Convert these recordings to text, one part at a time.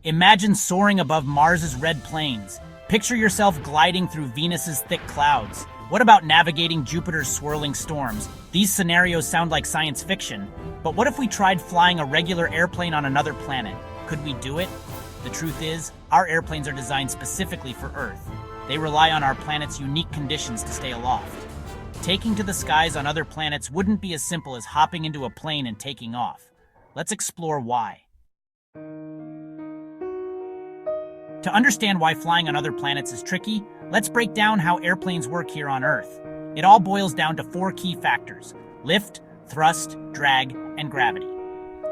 Imagine soaring above Mars's red plains. Picture yourself gliding through Venus's thick clouds. What about navigating Jupiter's swirling storms? These scenarios sound like science fiction, but what if we tried flying a regular airplane on another planet? Could we do it? The truth is, our airplanes are designed specifically for Earth. They rely on our planet's unique conditions to stay aloft. Taking to the skies on other planets wouldn't be as simple as hopping into a plane and taking off. Let's explore why. To understand why flying on other planets is tricky, let's break down how airplanes work here on Earth. It all boils down to 4 key factors: lift, thrust, drag, and gravity.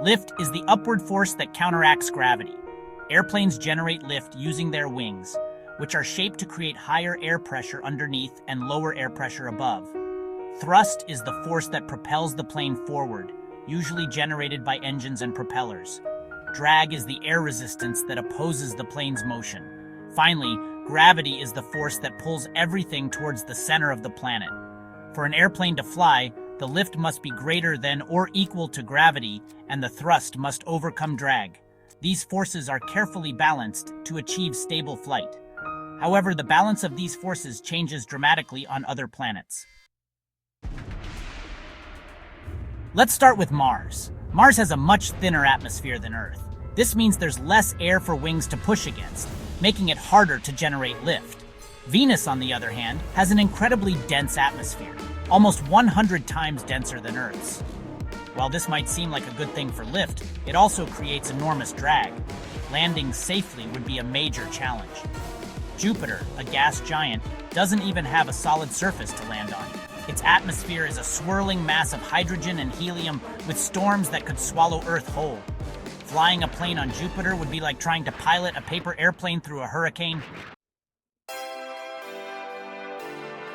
Lift is the upward force that counteracts gravity. Airplanes generate lift using their wings, which are shaped to create higher air pressure underneath and lower air pressure above. Thrust is the force that propels the plane forward, usually generated by engines and propellers. Drag is the air resistance that opposes the plane's motion. Finally, gravity is the force that pulls everything towards the center of the planet. For an airplane to fly, the lift must be greater than or equal to gravity, and the thrust must overcome drag. These forces are carefully balanced to achieve stable flight. However, the balance of these forces changes dramatically on other planets. Let's start with Mars. Mars has a much thinner atmosphere than Earth. This means there's less air for wings to push against, making it harder to generate lift. Venus, on the other hand, has an incredibly dense atmosphere, almost 100 times denser than Earth's. While this might seem like a good thing for lift, it also creates enormous drag. Landing safely would be a major challenge. Jupiter, a gas giant, doesn't even have a solid surface to land on. Its atmosphere is a swirling mass of hydrogen and helium with storms that could swallow Earth whole. Flying a plane on Jupiter would be like trying to pilot a paper airplane through a hurricane.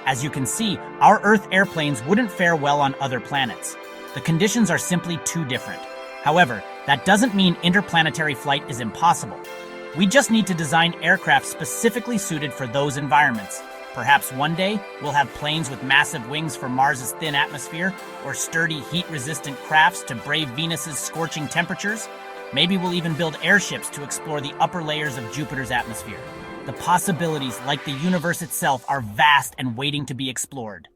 As you can see, our Earth airplanes wouldn't fare well on other planets. The conditions are simply too different. However, that doesn't mean interplanetary flight is impossible. We just need to design aircraft specifically suited for those environments. Perhaps one day, we'll have planes with massive wings for Mars's thin atmosphere, or sturdy, heat-resistant crafts to brave Venus's scorching temperatures. Maybe we'll even build airships to explore the upper layers of Jupiter's atmosphere. The possibilities, like the universe itself, are vast and waiting to be explored.